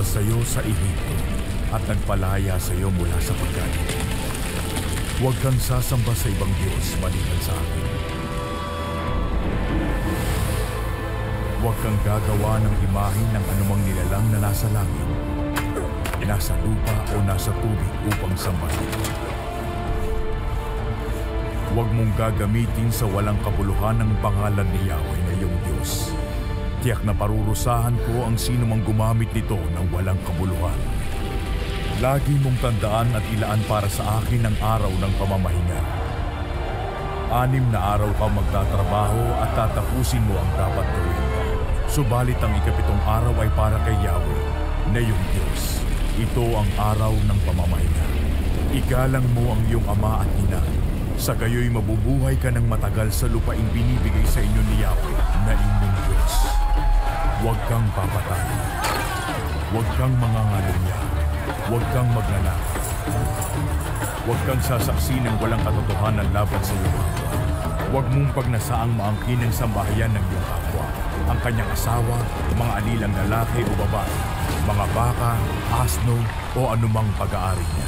sa iyo sa Ehipto at nagpalaya sa iyo mula sa pagkalit. Huwag kang sasamba sa ibang Diyos maliban sa akin. Huwag kang gagawa ng imahe ng anumang nilalang na nasa langit, nasa lupa o nasa tubig upang sambahin. Huwag mong gagamitin sa walang kabuluhan ang pangalan ni Yahweh na iyong Diyos. Tiyak na parurusahan ko ang sino mang gumamit nito ng walang kabuluhan. Lagi mong tandaan at ilaan para sa akin ang araw ng pamamahinga. 6 na araw ka magtatrabaho at tatapusin mo ang dapat gawin. Subalit ang ika-7 araw ay para kay Yahweh na iyong Diyos. Ito ang araw ng pamamahinga. Igalang mo ang iyong ama at ina. Sa gayoy mabubuhay ka ng matagal sa lupaing binibigay sa inyo ni Yahweh na inyong Diyos. Huwag kang papatayin. Huwag kang mangangalunya. Huwag kang magnanakaw. Huwag kang sasaksi ng walang katotohanan laban sa iyong kapwa. Huwag mong pagnasaang maangkin ang sambahayan ng iyong kapwa, ang kanyang asawa, mga alilang lalaki o babae, mga baka, asno o anumang pag-aari niya.